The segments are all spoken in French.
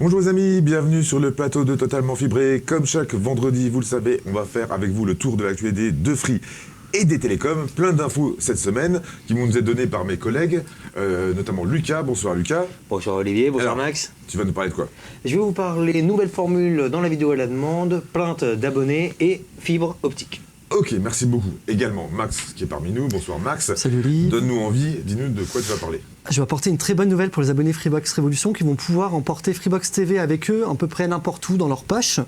Bonjour les amis, bienvenue sur le plateau de Totalement Fibré. Comme chaque vendredi, vous le savez, on va faire avec vous le tour de l'actualité de Free et des télécoms. Plein d'infos cette semaine qui vont nous être données par mes collègues, notamment Lucas. Bonsoir Lucas. Bonsoir Olivier, bonsoir Alors, Max. Tu vas nous parler de quoi? Je vais vous parler nouvelles formules dans la vidéo à la demande, plainte d'abonnés et fibre optique. Ok, merci beaucoup. Également Max qui est parmi nous. Bonsoir Max. Salut Oli. Donne-nous envie, dis-nous de quoi tu vas parler. Je vais apporter une très bonne nouvelle pour les abonnés Freebox Révolution qui vont pouvoir emporter Freebox TV avec eux à peu près n'importe où dans leur poche.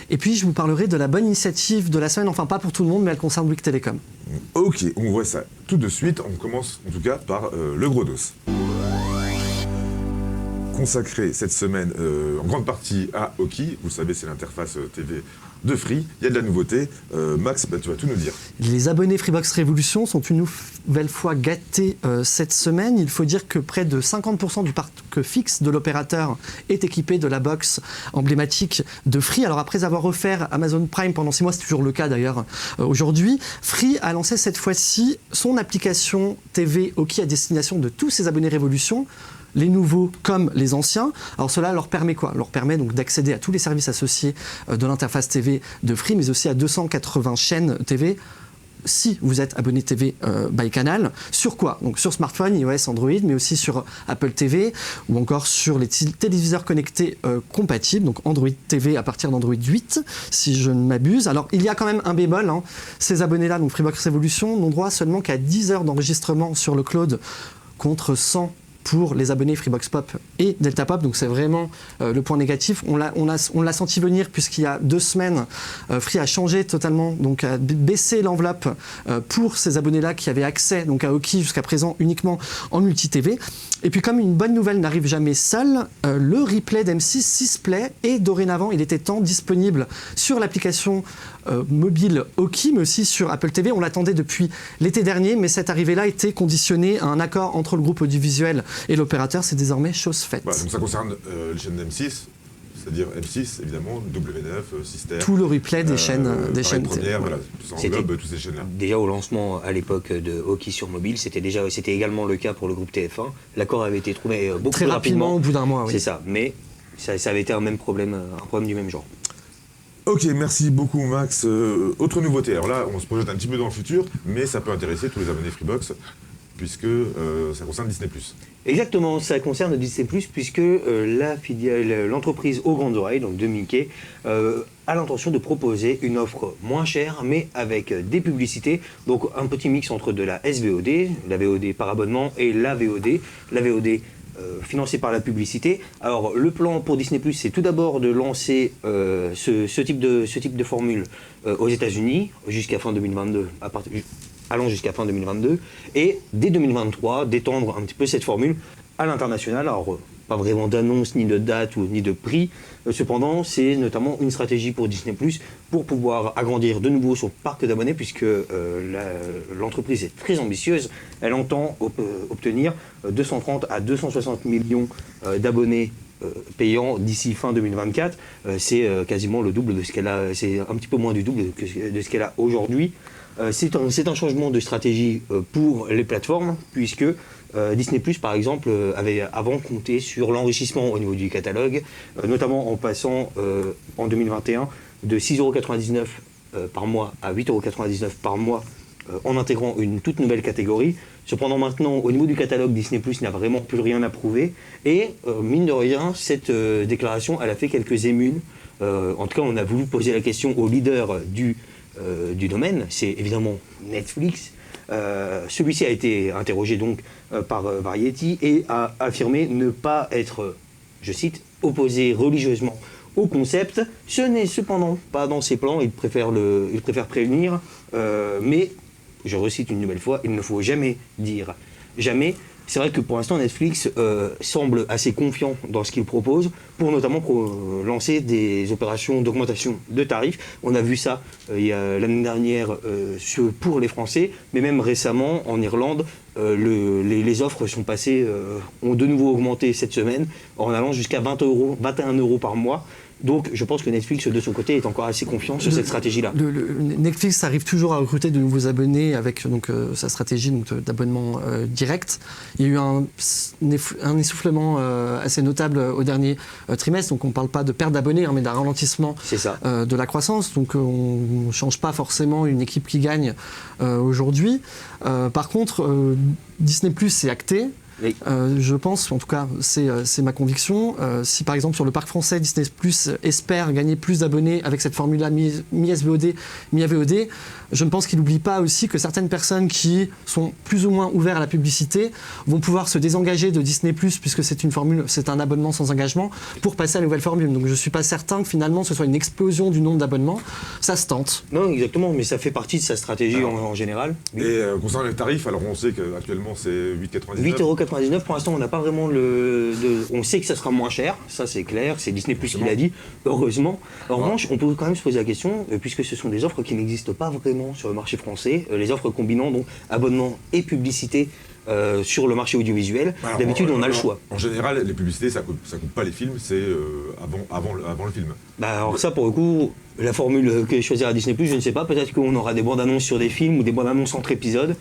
Et puis je vous parlerai de la bonne initiative de la semaine, enfin pas pour tout le monde mais elle concerne Bouygues Telecom. Ok, on voit ça tout de suite. On commence en tout cas par le gros dos. Consacré cette semaine en grande partie à Oki. Vous savez, c'est l'interface TV de Free. Il y a de la nouveauté. Max, tu vas tout nous dire. Les abonnés Freebox Révolution sont une nouvelle fois gâtés cette semaine. Il faut dire que près de 50% du parc fixe de l'opérateur est équipé de la box emblématique de Free. Alors après avoir offert Amazon Prime pendant 6 mois, c'est toujours le cas d'ailleurs aujourd'hui, Free a lancé cette fois-ci son application TV Oki à destination de tous ses abonnés Révolution, les nouveaux comme les anciens. Alors cela leur permet quoi? Leur permet donc d'accéder à tous les services associés de l'interface TV de Free, mais aussi à 280 chaînes TV si vous êtes abonné TV by Canal. Sur quoi? Donc sur smartphone, iOS, Android, mais aussi sur Apple TV ou encore sur les téléviseurs connectés compatibles, donc Android TV à partir d'Android 8, si je ne m'abuse. Alors il y a quand même un bémol, hein. Ces abonnés-là, donc Freebox Révolution, n'ont droit seulement qu'à 10 heures d'enregistrement sur le cloud contre 100 pour les abonnés Freebox Pop et Delta Pop, donc c'est vraiment le point négatif. On l'a senti venir puisqu'il y a 2 semaines, Free a changé totalement, donc a baissé l'enveloppe pour ces abonnés-là qui avaient accès donc à Oki jusqu'à présent uniquement en multi-TV. Et puis comme une bonne nouvelle n'arrive jamais seule, le replay d'M6 6play est dorénavant, il était temps, disponible sur l'application mobile Oki, mais aussi sur Apple TV. On l'attendait depuis l'été dernier, mais cette arrivée-là était conditionnée à un accord entre le groupe audiovisuel et l'opérateur. C'est désormais chose faite. Voilà, donc ça concerne les chaînes d'M6, c'est-à-dire M6 évidemment, W9, Sister. Tout le replay des chaînes première, voilà, ça englobe toutes ces chaînes-là. Déjà au lancement à l'époque de Oki sur mobile, c'était également le cas pour le groupe TF1. L'accord avait été trouvé beaucoup très plus rapidement au bout d'un mois. Oui. C'est ça, mais ça avait été un problème du même genre. Ok, merci beaucoup Max. Autre nouveauté, alors là on se projette un petit peu dans le futur, mais ça peut intéresser tous les abonnés Freebox, puisque ça concerne Disney+. Exactement, ça concerne Disney+, puisque l'entreprise aux grandes oreilles, donc de Mickey, a l'intention de proposer une offre moins chère, mais avec des publicités, donc un petit mix entre de la SVOD, la VOD par abonnement, et la VOD financée par la publicité. Alors le plan pour Disney+, c'est tout d'abord de lancer ce type de formule aux États-Unis jusqu'à fin 2022, allant jusqu'à fin 2022, et dès 2023 d'étendre un petit peu cette formule à l'international. Alors pas vraiment d'annonce, ni de date, ni de prix. Cependant, c'est notamment une stratégie pour Disney+, pour pouvoir agrandir de nouveau son parc d'abonnés, puisque l'entreprise est très ambitieuse. Elle entend obtenir 230 à 260 millions d'abonnés payants d'ici fin 2024. C'est quasiment le double de ce qu'elle a, c'est un petit peu moins du double de ce qu'elle a aujourd'hui. C'est un changement de stratégie pour les plateformes, puisque Disney+, par exemple, avait avant compté sur l'enrichissement au niveau du catalogue, notamment en passant en 2021 de 6,99 € par mois à 8,99 € par mois, en intégrant une toute nouvelle catégorie. Cependant maintenant, au niveau du catalogue, Disney+ n'a vraiment plus rien à prouver. Et mine de rien, cette déclaration, elle a fait quelques émules. En tout cas, on a voulu poser la question au leader du domaine, c'est évidemment Netflix. Celui-ci a été interrogé donc par Variety et a affirmé ne pas être, je cite, opposé religieusement au concept. Ce n'est cependant pas dans ses plans, il préfère prévenir, mais je recite une nouvelle fois, il ne faut jamais dire jamais. C'est vrai que pour l'instant Netflix semble assez confiant dans ce qu'il propose pour notamment lancer des opérations d'augmentation de tarifs. On a vu ça l'année dernière pour les Français, mais même récemment en Irlande, les offres ont de nouveau augmenté cette semaine en allant jusqu'à 21 € par mois. Donc je pense que Netflix, de son côté, est encore assez confiant sur cette stratégie-là. Netflix arrive toujours à recruter de nouveaux abonnés avec sa stratégie d'abonnement direct. Il y a eu un essoufflement assez notable au dernier trimestre, donc on ne parle pas de perte d'abonnés, mais d'un ralentissement de la croissance. Donc on ne change pas forcément une équipe qui gagne aujourd'hui. Par contre, Disney+, c'est acté. Oui. Je pense, en tout cas, c'est ma conviction. Si par exemple sur le parc français, Disney+ espère gagner plus d'abonnés avec cette formule-là mi-SVOD, mi-AVOD, je ne pense qu'il n'oublie pas aussi que certaines personnes qui sont plus ou moins ouvertes à la publicité vont pouvoir se désengager de Disney+, puisque c'est un abonnement sans engagement, pour passer à la nouvelle formule. Donc je ne suis pas certain que finalement ce soit une explosion du nombre d'abonnements. Ça se tente. Non, exactement, mais ça fait partie de sa stratégie en général. Oui. Et concernant les tarifs, alors on sait qu'actuellement c'est 8,99 €. 8,99 €, pour l'instant on n'a pas vraiment on sait que ça sera moins cher, ça c'est clair, c'est Disney+ qui l'a dit, heureusement. En revanche, on peut quand même se poser la question, puisque ce sont des offres qui n'existent pas vraiment sur le marché français, les offres combinant donc abonnement et publicité sur le marché audiovisuel. Alors, d'habitude on a le choix. En général, les publicités ça coûte pas les films, c'est avant le film. Alors ça pour le coup, la formule que choisira Disney+, je ne sais pas, peut-être qu'on aura des bandes annonces sur des films ou des bandes annonces entre épisodes.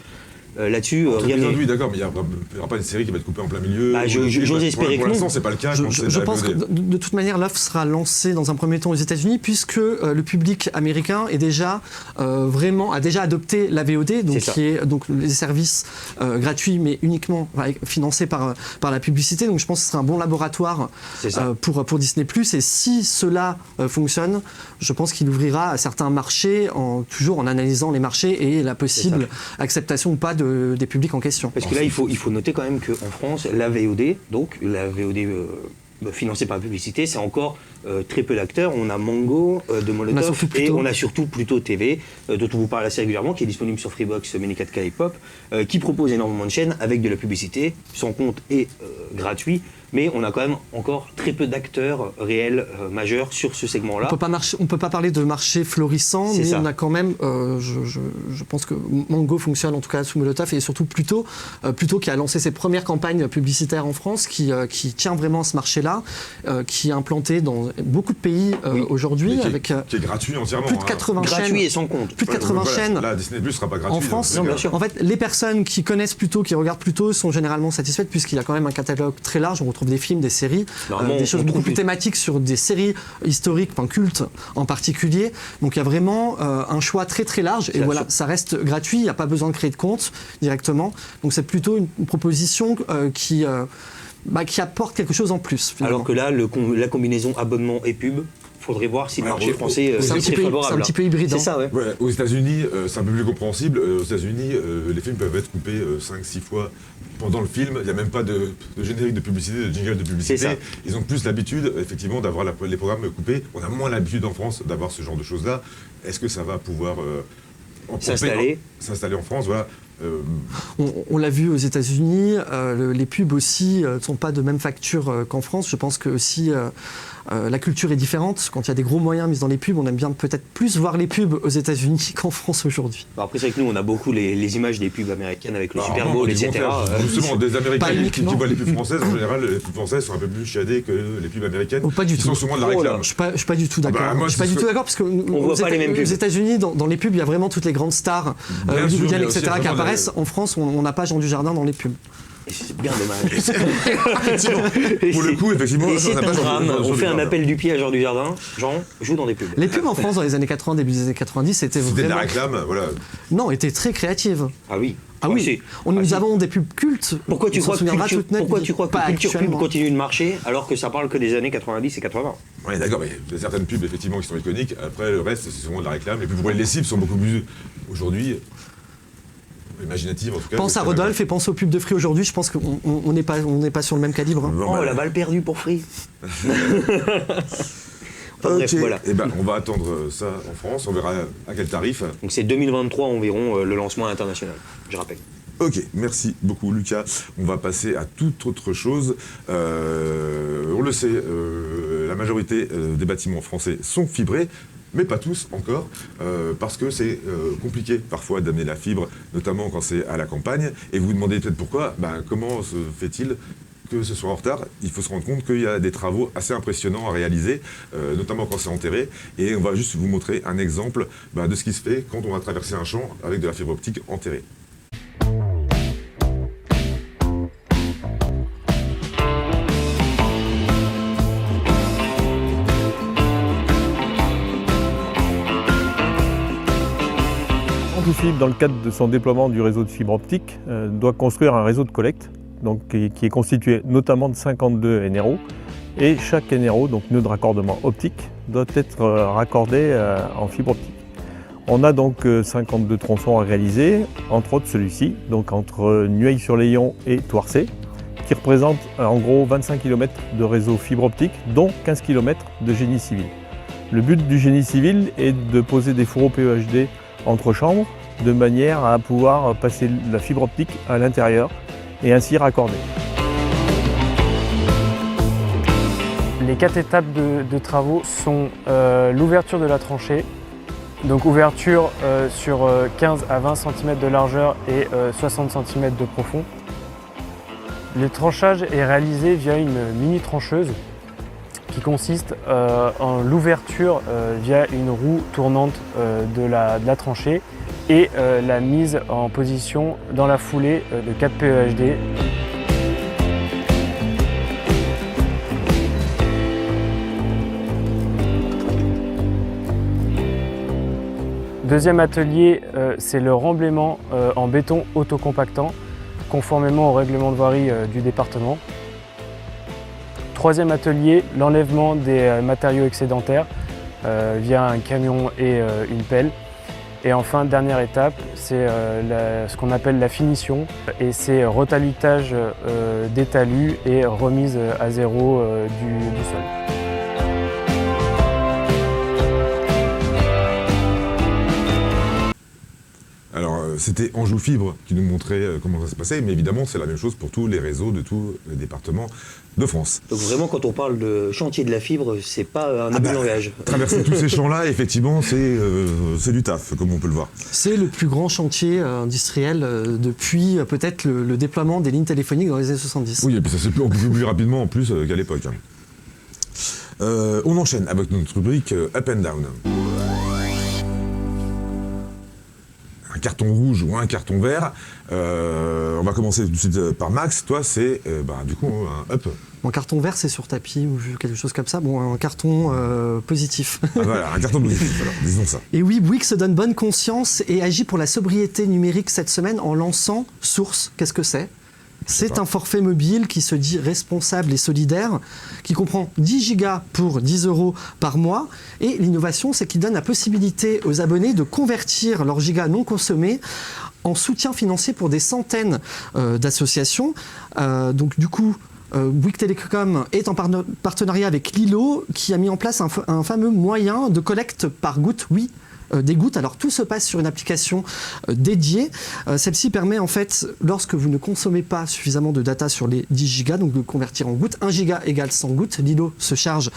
Là-dessus, rien n'est... Oui, d'accord, mais il n'y aura pas une série qui va être coupée en plein milieu. J'ose espérer que non. Pour l'instant, c'est pas le cas. Je pense que de toute manière, l'offre sera lancée dans un premier temps aux États-Unis, puisque le public américain a déjà adopté la VOD, donc qui est donc les services gratuits, mais uniquement financés par la publicité. Donc je pense que ce sera un bon laboratoire pour Disney+. Et si cela fonctionne, je pense qu'il ouvrira à certains marchés, toujours en analysant les marchés et la possible acceptation ou pas des publics en question. Parce que là, il faut noter quand même qu'en France, la VOD, financée par la publicité, c'est encore très peu d'acteurs. On a Mango de Molotov et on a surtout Pluto TV, dont on vous parle assez régulièrement, qui est disponible sur Freebox, Many4K et Pop, qui propose énormément de chaînes avec de la publicité, sans compte et gratuit. Mais on a quand même encore très peu d'acteurs réels majeurs sur ce segment-là. On peut pas parler de marché florissant, mais on a quand même, je pense que Mango fonctionne en tout cas sous Molotov, et surtout Pluto qui a lancé ses premières campagnes publicitaires en France, qui tient vraiment ce marché-là, qui est implanté dans beaucoup de pays aujourd'hui, qui est gratuit entièrement. Plus de 80 chaînes. Gratuit et sans compte. Plus de 80 chaînes. Là, Disney+ ne sera pas gratuit. En France, non, bien sûr. En fait, les personnes qui connaissent Pluto, qui regardent Pluto, sont généralement satisfaites, puisqu'il y a quand même un catalogue très large. On retrouve des films, des séries, des choses beaucoup plus thématiques sur des séries historiques, cultes en particulier. Donc il y a vraiment un choix très très large. Et voilà, ça reste gratuit, il n'y a pas besoin de créer de compte directement. Donc c'est plutôt une proposition qui apporte quelque chose en plus. Finalement. Alors que là, la combinaison abonnement et pub, faudrait voir si le marché français est favorable. C'est un petit peu hybride. C'est ça, ouais. Aux États-Unis, c'est un peu plus compréhensible. Aux États-Unis, les films peuvent être coupés 5-6 fois pendant le film. Il n'y a même pas de générique de publicité, de jingle de publicité. Ils ont plus l'habitude, effectivement, d'avoir les programmes coupés. On a moins l'habitude en France d'avoir ce genre de choses-là. Est-ce que ça va pouvoir s'installer en France, voilà. On l'a vu aux États-Unis, les pubs aussi ne sont pas de même facture qu'en France. Je pense que aussi la culture est différente. Quand il y a des gros moyens mis dans les pubs, on aime bien peut-être plus voir les pubs aux États-Unis qu'en France aujourd'hui. Après, c'est vrai que nous, on a beaucoup les images des pubs américaines avec le Super Bowl, etc. Justement, des Américains qui voient les pubs françaises, en général, les pubs françaises sont un peu plus chiadées que les pubs américaines. Pas du tout. Sont souvent de la réclame. Je suis pas du tout d'accord. Je suis pas du tout d'accord parce que aux États-Unis, dans les pubs, il y a vraiment toutes les grandes stars hollywoodiennes, etc. qui apparaissent. En France, on n'a pas Jean Dujardin dans les pubs. C'est bien dommage. Pour le coup, effectivement, c'est un drame. On fait un appel du pied à Jean Dujardin. Jean, joue dans des pubs. Les pubs en France dans les années 80, début des années 90, c'était vraiment... C'était de la réclame, voilà. Non, étaient très créatives. Ah oui. Nous avons des pubs cultes. Pourquoi tu crois que culture pub continue de marcher alors que ça parle que des années 90 et 80 ? Oui, d'accord, mais il y a certaines pubs effectivement qui sont iconiques. Après, le reste, c'est souvent de la réclame. Et puis pour les cibles sont beaucoup plus aujourd'hui imaginatives en tout cas. Pense à Rodolphe et pense aux pubs de Free aujourd'hui. Je pense qu'on n'est pas sur le même calibre. Hein. Oh, la balle perdue pour Free. Bref, voilà. On va attendre ça en France, on verra à quel tarif. Donc c'est 2023 environ le lancement international, je rappelle. Ok, merci beaucoup Lucas. On va passer à toute autre chose. On le sait, la majorité des bâtiments français sont fibrés, mais pas tous encore, parce que c'est compliqué parfois d'amener la fibre, notamment quand c'est à la campagne. Et vous vous demandez peut-être pourquoi, comment se fait-il que ce soit en retard, il faut se rendre compte qu'il y a des travaux assez impressionnants à réaliser, notamment quand c'est enterré. Et on va juste vous montrer un exemple de ce qui se fait quand on va traverser un champ avec de la fibre optique enterrée. Fibre, dans le cadre de son déploiement du réseau de fibre optique, doit construire un réseau de collecte donc, qui est constitué notamment de 52 NRO. Et chaque NRO, donc nœud de raccordement optique, doit être raccordé en fibre optique. On a donc 52 tronçons à réaliser, entre autres celui-ci, donc entre Nueil-sur-Layon et Toircé, qui représente en gros 25 km de réseau fibre optique, dont 15 km de génie civil. Le but du génie civil est de poser des fourreaux PEHD entre chambres, de manière à pouvoir passer la fibre optique à l'intérieur et ainsi raccorder. Les 4 étapes de travaux sont l'ouverture de la tranchée, donc ouverture sur 15 à 20 cm de largeur et 60 cm de profond. Le tranchage est réalisé via une mini trancheuse qui consiste en l'ouverture via une roue tournante de la tranchée et la mise en position dans la foulée de 4 PEHD. Deuxième atelier, c'est le remblaiement en béton autocompactant, conformément au règlement de voirie du département. Troisième atelier, l'enlèvement des matériaux excédentaires via un camion et une pelle. Et enfin, dernière étape, c'est ce qu'on appelle la finition, et c'est retalitage des talus et remise à zéro du sol. Alors, c'était Anjou Fibre qui nous montrait comment ça se passait, mais évidemment, c'est la même chose pour tous les réseaux de tous les départements de France. Donc vraiment, quand on parle de chantier de la fibre, c'est pas un abus de langage. Traverser tous ces champs-là, effectivement, c'est du taf, comme on peut le voir. C'est le plus grand chantier industriel depuis peut-être le déploiement des lignes téléphoniques dans les années 70. Oui, et puis ça s'est plus rapidement en plus qu'à l'époque. On enchaîne avec notre rubrique Up and Down. Un carton rouge ou un carton vert. On va commencer tout de suite par Max. Toi, c'est du coup un up. Mon carton vert, c'est sur tapis ou quelque chose comme ça. Bon, un carton positif. Ah, voilà, un carton positif, alors, disons ça. Et oui, Bouygues se donne bonne conscience et agit pour la sobriété numérique cette semaine en lançant Source. Qu'est-ce que c'est ? C'est un forfait mobile qui se dit responsable et solidaire, qui comprend 10 gigas pour 10 € par mois. Et l'innovation, c'est qu'il donne la possibilité aux abonnés de convertir leurs gigas non consommés en soutien financier pour des centaines d'associations. Donc du coup, Bouygues Télécom est en partenariat avec Lilo, qui a mis en place un fameux moyen de collecte par goutte, oui, des gouttes. Alors tout se passe sur une application dédiée. Celle-ci permet en fait, lorsque vous ne consommez pas suffisamment de data sur les 10 gigas, donc de convertir en gouttes. 1 giga égale 100 gouttes. Lilo se charge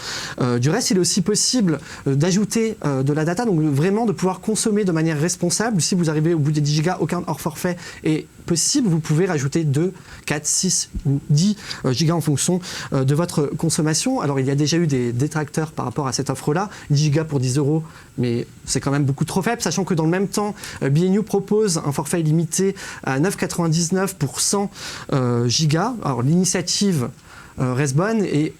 du reste. Il est aussi possible d'ajouter de la data, donc vraiment de pouvoir consommer de manière responsable. Si vous arrivez au bout des 10 gigas, aucun hors forfait est possible. Vous pouvez rajouter 2, 4, 6 ou 10 gigas en fonction de votre consommation. Alors il y a déjà eu des détracteurs par rapport à cette offre-là. 10 gigas pour 10 €, mais c'est quand même beaucoup trop faible, sachant que dans le même temps, BNU propose un forfait limité à 9,99 pour 100 gigas. Alors l'initiative reste bonne et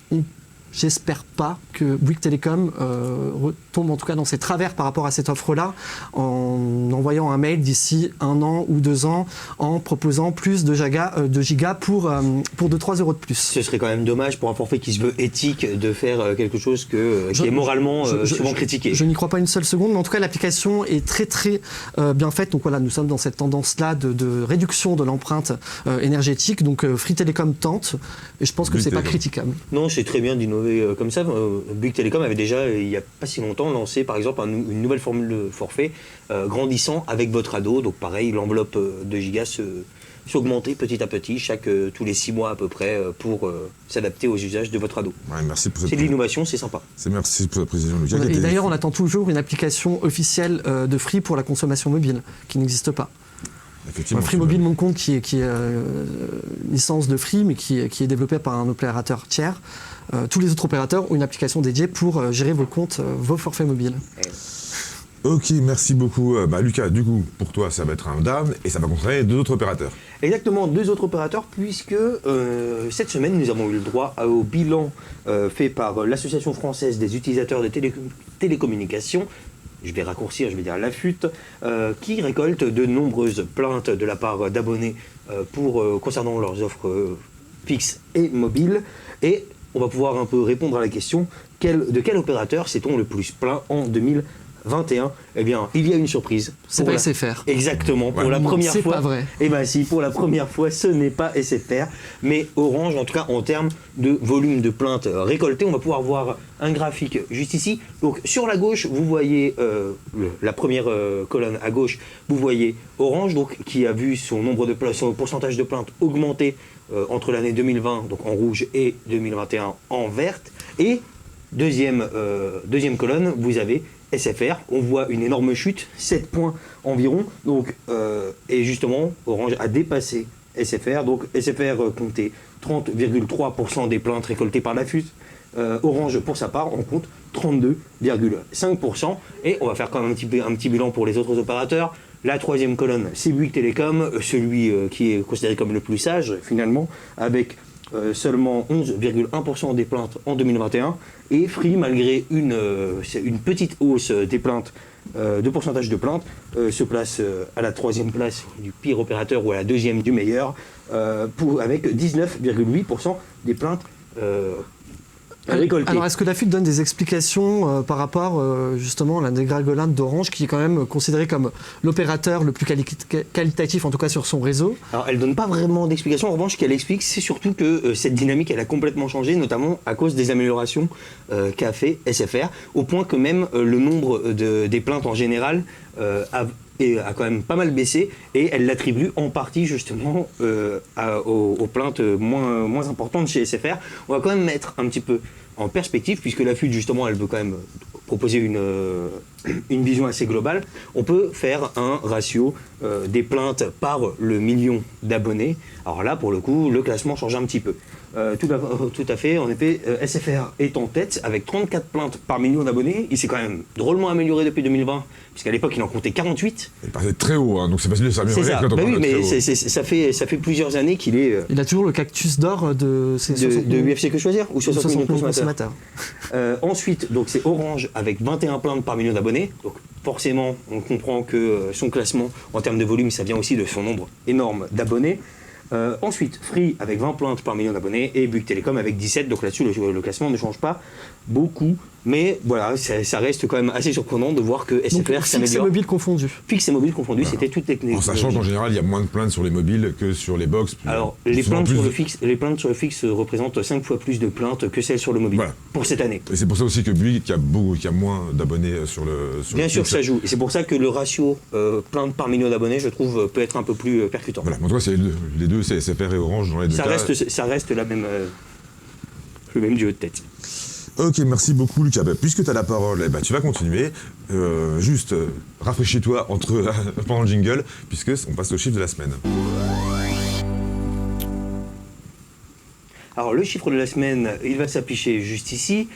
j'espère pas que Bouygues Télécom retombe en tout cas dans ses travers par rapport à cette offre-là en envoyant un mail d'ici 1 an ou 2 ans en proposant plus de gigas pour 2-3 € de plus. Ce serait quand même dommage pour un forfait qui se veut éthique de faire quelque chose qui est moralement souvent critiqué. Je n'y crois pas une seule seconde, mais en tout cas l'application est très très bien faite. Donc voilà, nous sommes dans cette tendance-là de réduction de l'empreinte énergétique. Donc Free Telecom tente et je pense que c'est pas critiquable. Non, c'est très bien d'innover comme ça. Bouygues Télécom avait déjà, il n'y a pas si longtemps, lancé par exemple une nouvelle formule de forfait grandissant avec votre ado. Donc pareil, l'enveloppe de gigas s'augmenter petit à petit, tous les 6 mois à peu près, pour s'adapter aux usages de votre ado. Ouais, merci pour cette c'est de l'innovation, c'est sympa. Merci pour la précision, Lucas. Et d'ailleurs, on attend toujours une application officielle de Free pour la consommation mobile, qui n'existe pas. Effectivement. Free Mobile Mon Compte, qui est une licence de Free, mais qui est développée par un opérateur tiers. Tous les autres opérateurs ont une application dédiée pour gérer vos comptes, vos forfaits mobiles. Ok, merci beaucoup. Lucas, du coup, pour toi, ça va être un down et ça va concerner 2 autres opérateurs. Exactement, 2 autres opérateurs, puisque cette semaine, nous avons eu le droit au bilan fait par l'Association française des utilisateurs de télécommunications. Je vais raccourcir, je vais dire l'AFUT, qui récolte de nombreuses plaintes de la part d'abonnés concernant leurs offres fixes et mobiles. Et on va pouvoir un peu répondre à la question, de quel opérateur s'est-on le plus plaint en 2021 ? Eh bien, il y a une surprise. C'est pas SFR. Exactement, pour la Non, première c'est fois. pas vrai. Eh bien si, pour la première fois, ce n'est pas SFR, mais Orange, en tout cas en termes de volume de plaintes récoltées. On va pouvoir voir un graphique juste ici. Donc sur la gauche, vous voyez la première colonne à gauche, vous voyez Orange, donc, qui a vu son pourcentage de plaintes augmenter entre l'année 2020, donc en rouge, et 2021 en verte. Et deuxième colonne, vous avez SFR, on voit une énorme chute, 7 points environ, donc, et justement Orange a dépassé SFR, donc SFR comptait 30,3% des plaintes récoltées par la FUT, Orange pour sa part en compte 32,5%, et on va faire quand même un petit bilan pour les autres opérateurs. La troisième colonne, c'est Bouygues Telecom, celui qui est considéré comme le plus sage finalement, avec seulement 11,1% des plaintes en 2021, et Free, malgré une petite hausse des plaintes, de pourcentage de plaintes, se place à la 3e place du pire opérateur ou à la 2e du meilleur, avec 19,8% des plaintes récoltées. Alors, est-ce que la FUT donne des explications par rapport justement à la dégringolade d'Orange, qui est quand même considéré comme l'opérateur le plus qualitatif, en tout cas sur son réseau? Alors, elle ne donne pas vraiment d'explications. En revanche, ce qu'elle explique, c'est surtout que cette dynamique, elle a complètement changé, notamment à cause des améliorations qu'a fait SFR, au point que même le nombre des plaintes en général a quand même pas mal baissé, et elle l'attribue en partie justement aux plaintes moins importantes chez SFR. On va quand même mettre un petit peu en perspective, puisque la FUT justement elle veut quand même proposer une vision assez globale. On peut faire un ratio des plaintes par le million d'abonnés. Alors là, pour le coup, le classement change un petit peu. Tout à fait, en effet, SFR est en tête avec 34 plaintes par million d'abonnés. Il s'est quand même drôlement amélioré depuis 2020, puisqu'à l'époque il en comptait 48. Il passait très haut, hein, donc c'est facile de s'améliorer. C'est ça, quand on bah oui, parle de mais très haut. ça fait plusieurs années qu'il est Il a toujours le cactus d'or de UFC Que Choisir, ou 60 millions de 60 consommateurs. Ensuite, donc c'est Orange avec 21 plaintes par million d'abonnés. Donc forcément, on comprend que son classement en termes de volume, ça vient aussi de son nombre énorme d'abonnés. Ensuite, Free avec 20 plaintes par million d'abonnés, et Bouygues Telecom avec 17. Donc là-dessus, le classement ne change pas beaucoup. Mais voilà, ça reste quand même assez surprenant de voir que SFR s'améliore. Fixe et mobile confondus. Fixe et mobile confondus, c'était toute technique. En sachant qu'en général, il y a moins de plaintes sur les mobiles que sur les box. Alors, les plaintes sur le fixe représentent 5 fois plus de plaintes que celles sur le mobile, voilà, pour cette année. Et c'est pour ça aussi que Bouygues, qui a moins d'abonnés sur le Bien sûr, ça joue. Et c'est pour ça que le ratio plaintes par million d'abonnés, je trouve, peut être un peu plus percutant. Voilà, en tout cas, c'est les deux, c'est SFR et Orange dans les deux cas. Ça reste le même duo de tête. Ok, merci beaucoup Lucas. Puisque tu as la parole, tu vas continuer. Juste, rafraîchis-toi pendant le jingle, puisqu'on passe au chiffre de la semaine. Alors le chiffre de la semaine, il va s'afficher juste ici.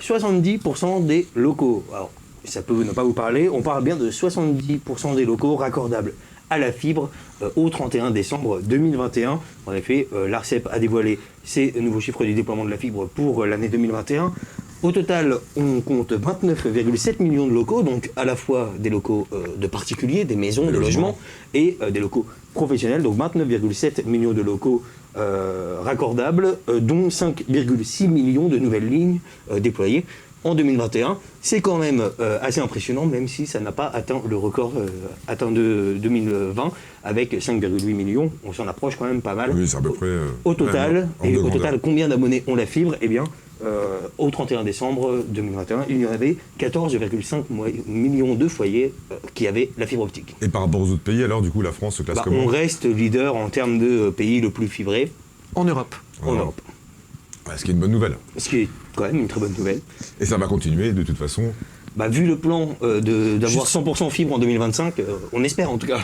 70% des locaux. Alors ça peut ne pas vous parler, on parle bien de 70% des locaux raccordables à la fibre au 31 décembre 2021. En effet, l'ARCEP a dévoilé ses nouveaux chiffres du déploiement de la fibre pour l'année 2021. Au total, on compte 29,7 millions de locaux, donc à la fois des locaux de particuliers, des maisons, des logements, et des locaux professionnels, donc 29,7 millions de locaux raccordables, dont 5,6 millions de nouvelles lignes déployées en 2021. C'est quand même assez impressionnant, même si ça n'a pas atteint le record atteint de 2020 avec 5,8 millions. On s'en approche quand même pas mal. Oui, c'est à peu près. Au total, combien d'abonnés ont la fibre? Eh bien, au 31 décembre 2021, il y en avait 14,5 millions de foyers qui avaient la fibre optique. Et par rapport aux autres pays, alors du coup, la France se classe comment? On reste leader en termes de pays le plus fibré. En Europe. En Europe. Ce qui est une bonne nouvelle. Ce qui est quand même une très bonne nouvelle. Et ça va continuer de toute façon. Vu le plan d'avoir 100% fibre en 2025, on espère en tout cas.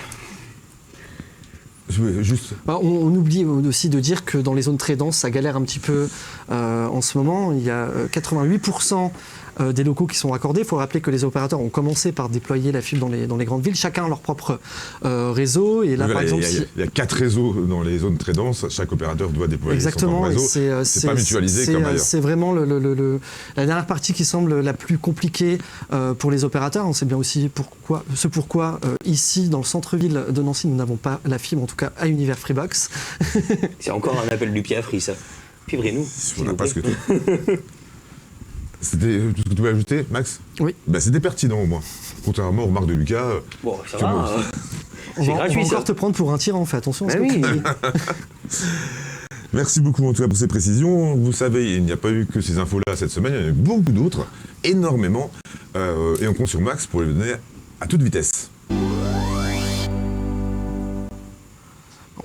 Juste. On oublie aussi de dire que dans les zones très denses, ça galère un petit peu en ce moment. Il y a 88% des locaux qui sont raccordés. Il faut rappeler que les opérateurs ont commencé par déployer la fibre dans les grandes villes, chacun leur propre réseau. Et là, par exemple, il y a 4 réseaux dans les zones très denses. Chaque opérateur doit déployer son propre réseau. C'est pas mutualisé comme ailleurs. C'est vraiment la dernière partie qui semble la plus compliquée pour les opérateurs. On sait bien aussi pourquoi ici, dans le centre-ville de Nancy, nous n'avons pas la fibre, en tout cas à Univers Freebox. C'est encore un appel du pied à Free, ça. Fibrez-nous. On n'a pas ce que tout. C'était tout ce que tu voulais ajouter, Max? Oui. C'était pertinent au moins. Contrairement aux remarques de Lucas. Bon, ça va. On va encore te prendre pour un tyran, fais attention. Oui. Merci beaucoup en tout cas pour ces précisions. Vous savez, il n'y a pas eu que ces infos-là cette semaine, il y en a eu beaucoup d'autres, énormément. Et on compte sur Max pour les donner à toute vitesse.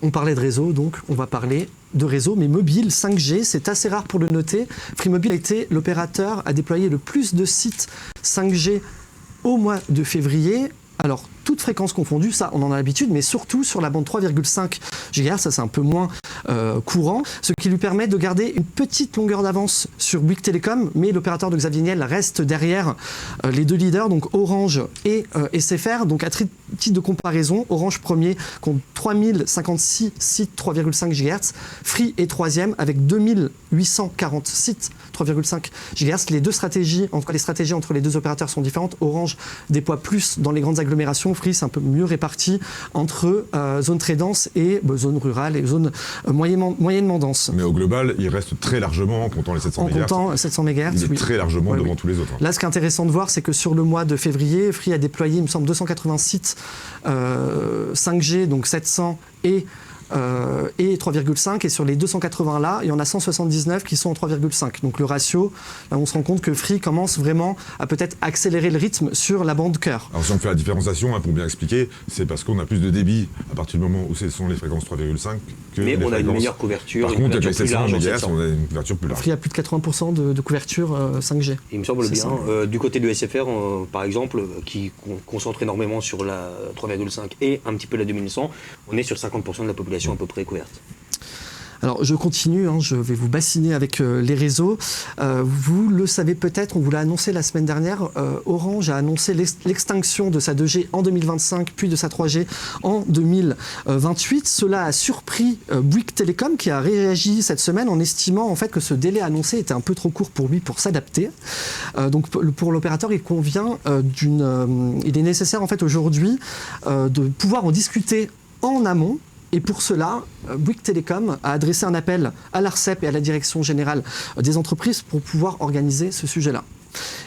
On parlait de réseau, donc on va parler de réseau, mais mobile, 5G, c'est assez rare pour le noter. Free Mobile a été l'opérateur à déployer le plus de sites 5G au mois de février. Alors, toutes fréquences confondues, ça on en a l'habitude, mais surtout sur la bande 3,5 GHz, ça c'est un peu moins courant, ce qui lui permet de garder une petite longueur d'avance sur Bouygues Telecom, mais l'opérateur de Xavier Niel reste derrière les deux leaders, donc Orange et SFR. Donc à titre de comparaison, Orange premier compte 3056 sites 3,5 GHz, Free est troisième avec 2840 sites 3,5 GHz. Les deux stratégies, en tout cas les stratégies entre les deux opérateurs sont différentes. Orange déploie plus dans les grandes agglomérations, Free c'est un peu mieux réparti entre zones très denses et zones rurales et zones moyennement denses. Mais au global, il reste très largement, en comptant les 700 MHz. En comptant 700 MHz, il est très largement devant tous les autres. Là, ce qui est intéressant de voir, c'est que sur le mois de février, Free a déployé, il me semble, 280 sites 5G, donc 700 et 3,5, et sur les 280 là, il y en a 179 qui sont en 3,5. Donc le ratio, là on se rend compte que Free commence vraiment à peut-être accélérer le rythme sur la bande cœur. Alors si on fait la différenciation, pour bien expliquer, c'est parce qu'on a plus de débit à partir du moment où ce sont les fréquences 3,5 que mais les on a fréquences... une meilleure couverture. Par contre, avec les plus 700 large, MHz, on a une couverture plus large. Free a plus de 80% de couverture 5G. Il me semble bien. Du côté de SFR, par exemple, qui concentre énormément sur la 3,5 et un petit peu la 2100, on est sur 50% de la population à peu près couverte. Alors je continue, je vais vous bassiner avec les réseaux. Vous le savez peut-être, on vous l'a annoncé la semaine dernière, Orange a annoncé l'extinction de sa 2G en 2025, puis de sa 3G en 2028. Cela a surpris Bouygues Telecom qui a réagi cette semaine en estimant en fait que ce délai annoncé était un peu trop court pour lui pour s'adapter. Donc pour l'opérateur, il convient il est nécessaire en fait aujourd'hui de pouvoir en discuter en amont. Et pour cela, Bouygues Telecom a adressé un appel à l'ARCEP et à la Direction Générale des Entreprises pour pouvoir organiser ce sujet-là.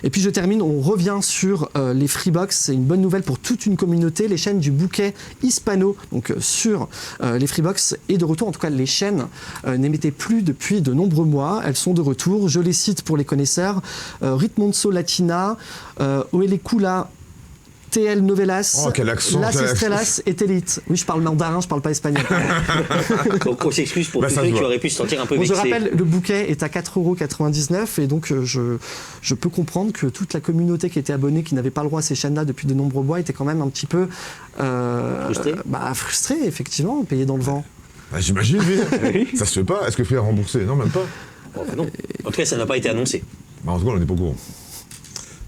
Et puis je termine, on revient sur les Freebox, c'est une bonne nouvelle pour toute une communauté. Les chaînes du bouquet hispano, donc sur les Freebox, est de retour. En tout cas, les chaînes n'émettaient plus depuis de nombreux mois. Elles sont de retour. Je les cite pour les connaisseurs. Ritmonzo Latina, Oelecula, TL Novelas, Las Estrellas et Telite. Oui, je parle mandarin, je parle pas espagnol. Donc on s'excuse pour tous ceux qui auraient pu se sentir un peu vexés. Je rappelle, le bouquet est à 4,99 € et donc je peux comprendre que toute la communauté qui était abonnée, qui n'avait pas le droit à ces chaînes-là depuis de nombreux mois, était quand même un petit peu frustrée, effectivement, payée dans le vent. J'imagine, oui. Ça se fait pas. Est-ce que Free a remboursé? Non, même pas. Non. En tout cas, ça n'a pas été annoncé. En tout cas, on n'est pas au courant.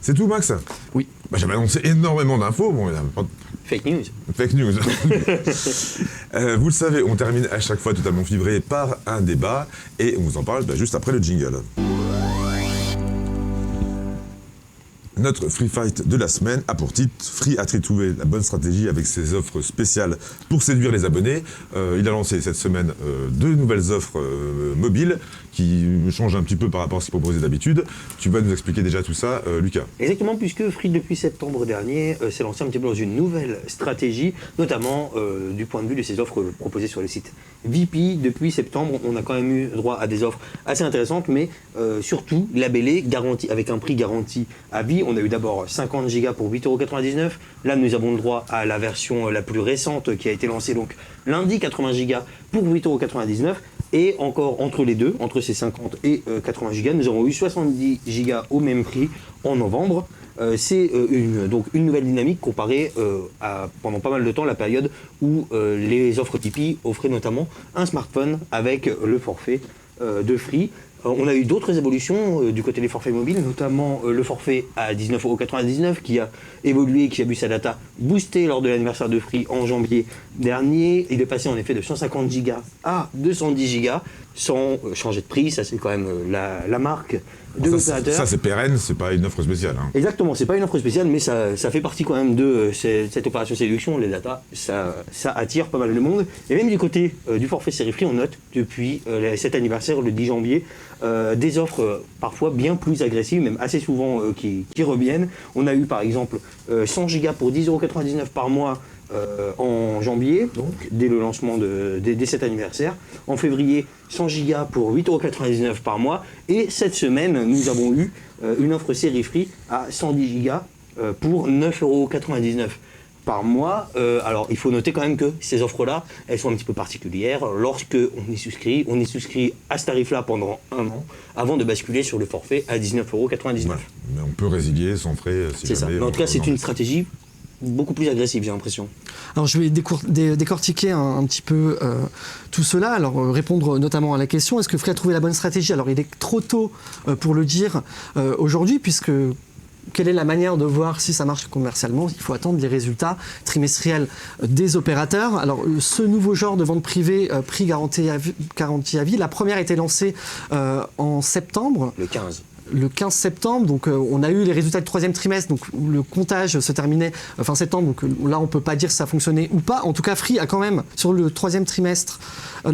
C'est tout, Max? Oui. J'avais annoncé énormément d'infos. Bon, il y a pas de... Fake news. Fake news. Vous le savez, on termine à chaque fois totalement fibré par un débat et on vous en parle juste après le jingle. Notre Free Fight de la semaine a pour titre « Free a-t-il trouvé la bonne stratégie avec ses offres spéciales pour séduire les abonnés ?» Il a lancé cette semaine 2 nouvelles offres mobiles qui changent un petit peu par rapport à ce qu'il proposait d'habitude. Tu vas nous expliquer déjà tout ça, Lucas. Exactement, puisque Free, depuis septembre dernier, s'est lancé un petit peu dans une nouvelle stratégie, notamment du point de vue de ses offres proposées sur le site. VP, depuis septembre, on a quand même eu droit à des offres assez intéressantes, mais surtout labellées, avec un prix garanti à vie. On a eu d'abord 50 Go pour 8,99 €. Là, nous avons le droit à la version la plus récente qui a été lancée donc lundi, 80 Go pour 8,99 €. Et encore entre les deux, entre ces 50 et 80 Go, nous avons eu 70 Go au même prix en novembre. c'est donc une nouvelle dynamique comparée à pendant pas mal de temps la période où les offres Tipeee offraient notamment un smartphone avec le forfait de Free. On a eu d'autres évolutions du côté des forfaits mobiles, notamment le forfait à 19,99 € qui a évolué, qui a vu sa data booster lors de l'anniversaire de Free en janvier dernier. Il est passé en effet de 150 Go à 210 Go sans changer de prix. Ça, c'est quand même la marque de l'opérateur. Ça, c'est pérenne, c'est pas une offre spéciale. Hein. Exactement, c'est pas une offre spéciale, mais ça fait partie quand même de cette opération séduction. Les data, ça attire pas mal de monde. Et même du côté du forfait série Free, on note depuis cet anniversaire, le 10 janvier, des offres parfois bien plus agressives, même assez souvent qui reviennent. On a eu par exemple 100 Go pour 10,99 € par mois en janvier, donc dès le lancement dès cet anniversaire. En février, 100 Go pour 8,99 € par mois. Et cette semaine, nous avons eu une offre série Free à 110 Go pour 9,99 € par mois. Alors, il faut noter quand même que ces offres-là, elles sont un petit peu particulières. Lorsque on y souscrit à ce tarif-là pendant un an, avant de basculer sur le forfait à 19,99 €. Voilà. Mais on peut résilier sans frais si c'est jamais. Ça. Mais en tout cas, c'est une stratégie beaucoup plus agressive, j'ai l'impression. Alors je vais décortiquer un petit peu tout cela, alors répondre notamment à la question, est-ce que Free a trouvé la bonne stratégie? Alors il est trop tôt pour le dire aujourd'hui, puisque quelle est la manière de voir si ça marche commercialement? Il faut attendre les résultats trimestriels des opérateurs. Alors ce nouveau genre de vente privée, prix garanti à vie, la première a été lancée en septembre. Le 15 septembre, donc on a eu les résultats du troisième trimestre, donc le comptage se terminait fin septembre, donc là on peut pas dire si ça fonctionnait ou pas. En tout cas, Free a quand même sur le troisième trimestre,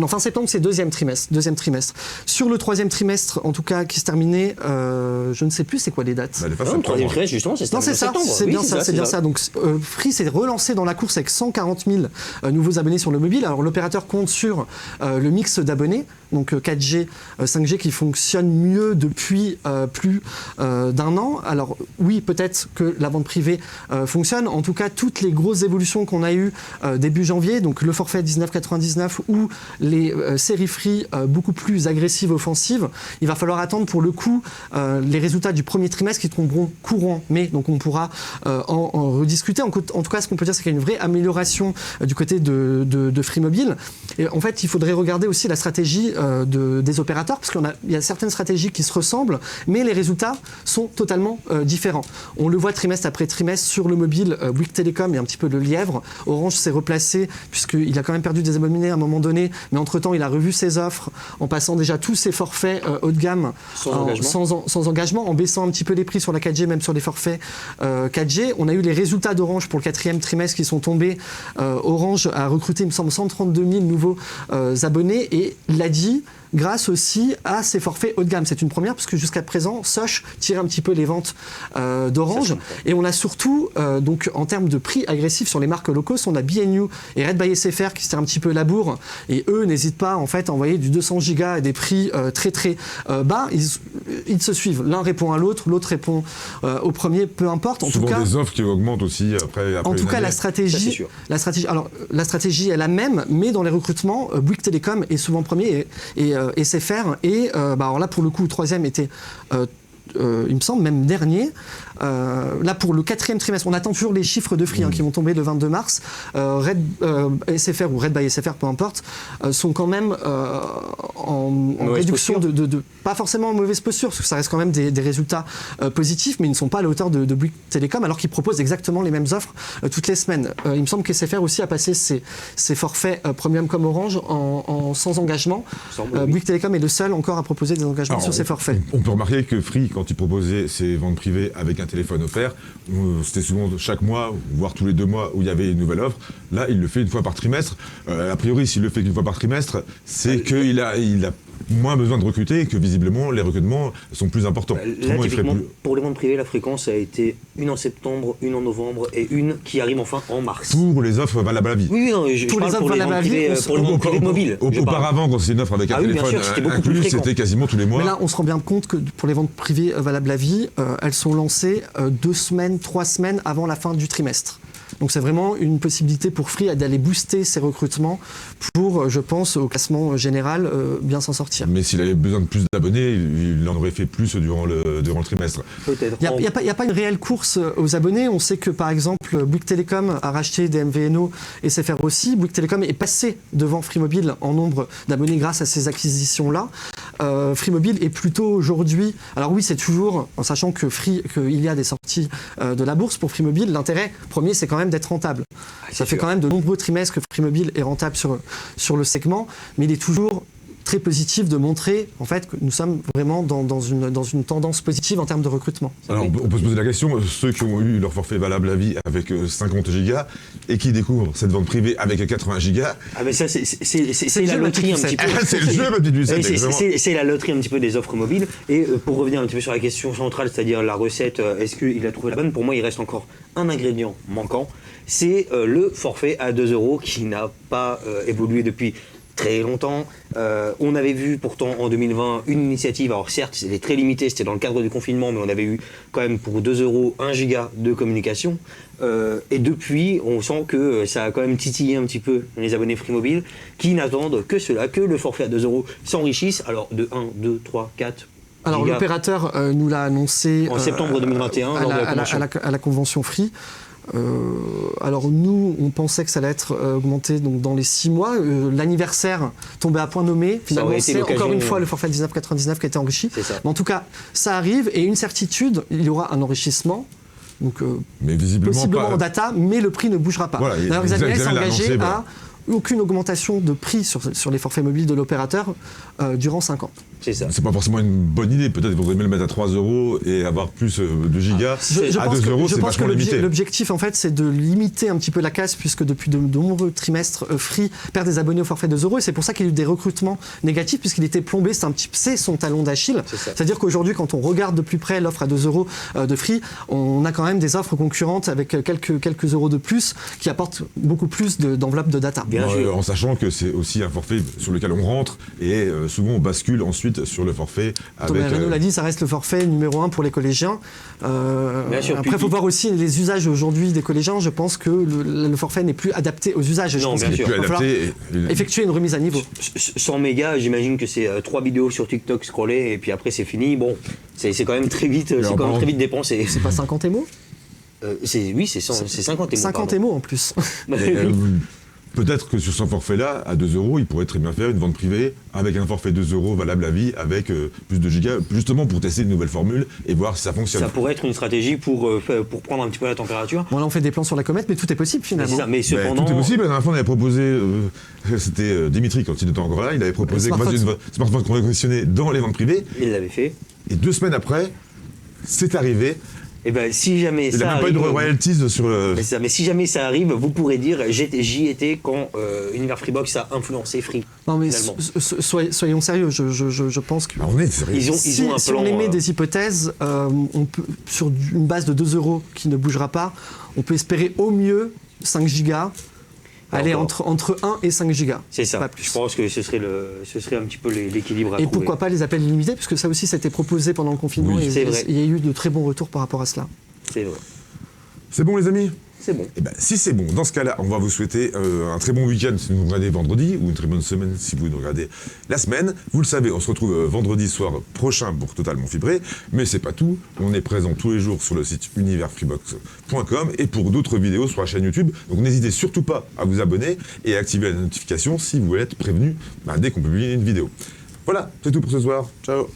fin septembre c'est deuxième trimestre. Sur le troisième trimestre, en tout cas qui se terminait, je ne sais plus c'est quoi les dates. Le troisième trimestre justement, c'est ça. C'est bien ça. Donc Free s'est relancé dans la course avec 140 000 nouveaux abonnés sur le mobile. Alors l'opérateur compte sur le mix d'abonnés, donc 4G, 5G qui fonctionne mieux depuis plus d'un an. Alors oui, peut-être que la vente privée fonctionne. En tout cas, toutes les grosses évolutions qu'on a eues début janvier, donc le forfait 19,99 ou les séries Free beaucoup plus agressives, offensives, il va falloir attendre pour le coup les résultats du premier trimestre qui tomberont courant mai. Donc on pourra en rediscuter. En tout cas, ce qu'on peut dire, c'est qu'il y a une vraie amélioration du côté de Free Mobile. Et en fait, il faudrait regarder aussi la stratégie des opérateurs, parce qu'il y a certaines stratégies qui se ressemblent, mais les résultats sont totalement différents. On le voit trimestre après trimestre sur le mobile. Bouygues Telecom est un petit peu le lièvre. Orange s'est replacé puisqu'il a quand même perdu des abonnés à un moment donné, mais entre-temps il a revu ses offres en passant déjà tous ses forfaits haut de gamme sans engagement, en baissant un petit peu les prix sur la 4G, même sur les forfaits 4G. On a eu les résultats d'Orange pour le quatrième trimestre qui sont tombés. Orange a recruté, il me semble, 132 000 nouveaux abonnés et l'a dit grâce aussi à ses forfaits haut de gamme. C'est une première parce que jusqu'à présent, Sosh tire un petit peu les ventes d'Orange. Et on a surtout, donc en termes de prix agressifs sur les marques low cost, on a BNU et Red by SFR qui se tirent un petit peu la bourre. Et eux n'hésitent pas en fait à envoyer du 200 Go à des prix très très bas. Ils se suivent. L'un répond à l'autre, l'autre répond au premier, peu importe. En souvent tout cas, des offres qui augmentent aussi après en tout cas, la stratégie est la même, mais dans les recrutements, Bouygues Telecom est souvent premier et SFR. Et alors là, pour le coup, le troisième était, il me semble, même dernier. Là, pour le quatrième trimestre, on attend toujours les chiffres de Free qui vont tomber le 22 mars. SFR ou Red by SFR, peu importe, sont quand même en réduction de pas forcément en mauvaise posture, parce que ça reste quand même des résultats positifs, mais ils ne sont pas à la hauteur de Bouygues Telecom, alors qu'ils proposent exactement les mêmes offres toutes les semaines. Il me semble que SFR aussi a passé ses forfaits premium comme Orange sans engagement. Bouygues Telecom est le seul encore à proposer des engagements sur ses forfaits. On peut remarquer que Free, quand il proposait ses ventes privées avec un téléphone offert, c'était souvent chaque mois, voire tous les 2 mois où il y avait une nouvelle offre. Là, il le fait une fois par trimestre. A priori, s'il le fait qu'une fois par trimestre, c'est qu'il a moins besoin de recruter et que visiblement les recrutements sont plus importants. Là, typiquement, pour les ventes privées, la fréquence a été une en septembre, une en novembre et une qui arrive enfin en mars. Pour les offres valables à vie. Oui, non, je parle pour les ventes privées mobiles. Auparavant, quand c'est une offre avec un téléphone inclus, c'était quasiment tous les mois. Mais là, on se rend bien compte que pour les ventes privées valables à vie, elles sont lancées 2 semaines, 3 semaines avant la fin du trimestre. Donc c'est vraiment une possibilité pour Free d'aller booster ses recrutements pour, je pense, au classement général, bien s'en sortir. Mais s'il avait besoin de plus d'abonnés, il en aurait fait plus durant le trimestre. Peut-être. Il n'y a pas une réelle course aux abonnés. On sait que par exemple Bouygues Telecom a racheté des MVNO et SFR aussi. Bouygues Telecom est passé devant Free Mobile en nombre d'abonnés grâce à ces acquisitions-là. Free Mobile est plutôt aujourd'hui... Alors oui, c'est toujours, en sachant qu'il y a des sorties de la bourse pour Free Mobile, l'intérêt premier c'est quand même d'être rentable. Ça fait quand même de nombreux trimestres que Free Mobile est rentable sur le segment, mais il est toujours très positif de montrer en fait que nous sommes vraiment dans une tendance positive en termes de recrutement. Alors on peut se poser la question, ceux qui ont eu leur forfait valable à vie avec 50 gigas et qui découvrent cette vente privée avec 80 gigas... Ah mais ça c'est la loterie un petit peu. C'est le jeu ma petite Lucette. C'est la loterie un petit peu des offres mobiles. Et pour revenir un petit peu sur la question centrale, c'est-à-dire la recette, est-ce qu'il a trouvé la bonne? Pour moi il reste encore un ingrédient manquant, c'est le forfait à 2 € qui n'a pas évolué depuis très longtemps. On avait vu pourtant en 2020 une initiative, alors certes c'était très limité, c'était dans le cadre du confinement, mais on avait eu quand même pour 2 € 1 giga de communication. Et depuis, on sent que ça a quand même titillé un petit peu les abonnés Free Mobile qui n'attendent que cela, que le forfait à 2 € s'enrichisse. Alors de 1, 2, 3, 4... Alors l'opérateur nous l'a annoncé en septembre 2021 à la convention Free. Alors nous, on pensait que ça allait être augmenté donc, dans les 6 mois. L'anniversaire tombait à point nommé. Finalement, c'est encore une fois le forfait 19,99 qui a été enrichi. Mais en tout cas, ça arrive et une certitude, il y aura un enrichissement. Donc, mais visiblement possiblement pas... en data, mais le prix ne bougera pas. Voilà, d'ailleurs, Xavier s'est engagé voilà. à aucune augmentation de prix sur les forfaits mobiles de l'opérateur durant 5 ans. C'est ça. C'est pas forcément une bonne idée. Peut-être qu'il faudrait mieux le mettre à 3 € et avoir plus de gigas. À 2 €, c'est vachement limité. L'objectif, en fait, c'est de limiter un petit peu la casse, puisque depuis de nombreux trimestres, Free perd des abonnés au forfait de 2 €. Et c'est pour ça qu'il y a eu des recrutements négatifs, puisqu'il était plombé. C'est son talon d'Achille. C'est-à-dire qu'aujourd'hui, quand on regarde de plus près l'offre à 2 € de Free, on a quand même des offres concurrentes avec quelques euros de plus qui apportent beaucoup plus d'enveloppes de data. En sachant que c'est aussi un forfait sur lequel on rentre et souvent on bascule ensuite sur le forfait avec... Renaud l'a dit, ça reste le forfait numéro 1 pour les collégiens. Après, il faut voir aussi les usages aujourd'hui des collégiens. Je pense que le forfait n'est plus adapté aux usages. Non, bien sûr. Il va falloir effectuer une remise à niveau. 100 mégas, j'imagine que c'est 3 vidéos sur TikTok scrollées et puis après c'est fini. Bon, c'est quand même très vite, très vite dépensé. C'est pas 50 émos Oui, c'est 50 émos. 50 émos en plus. Peut-être que sur ce forfait-là, à 2 €, il pourrait très bien faire une vente privée avec un forfait 2 € valable à vie, avec plus de gigas, justement pour tester une nouvelle formule et voir si ça fonctionne. Ça pourrait être une stratégie pour prendre un petit peu la température. Bon, là, on fait des plans sur la comète, mais tout est possible finalement. Mais cependant... tout est possible. La dernière fois, on avait proposé, c'était Dimitri quand il était encore là, il avait proposé qu'on fasse une smartphone reconditionnée dans les ventes privées. Il l'avait fait. Et 2 semaines après, c'est arrivé. Et ben si jamais ça arrive, il n'y a même pas eu de royalties sur le... Mais si jamais ça arrive, vous pourrez dire j'y étais quand Univers Freebox a influencé Free. Non mais soyons sérieux, je pense que... on est sérieux. Ils ont un plan... Si on émet des hypothèses, on peut, sur une base de 2 € qui ne bougera pas, on peut espérer au mieux 5 gigas. Allez, entre 1 et 5 gigas. C'est ça. Pas plus. Je pense que ce serait un petit peu l'équilibre à trouver. Et pourquoi pas les appels illimités, puisque ça aussi, ça a été proposé pendant le confinement. Oui, et il y a eu de très bons retours par rapport à cela. C'est vrai. C'est bon, les amis? C'est bon. Et ben, si c'est bon, dans ce cas-là, on va vous souhaiter un très bon week-end si vous nous regardez vendredi, ou une très bonne semaine si vous nous regardez la semaine. Vous le savez, on se retrouve vendredi soir prochain pour Totalement Fibré, mais c'est pas tout. On est présent tous les jours sur le site universfreebox.com et pour d'autres vidéos sur la chaîne YouTube. Donc n'hésitez surtout pas à vous abonner et à activer la notification si vous voulez être prévenu dès qu'on publie une vidéo. Voilà, c'est tout pour ce soir. Ciao.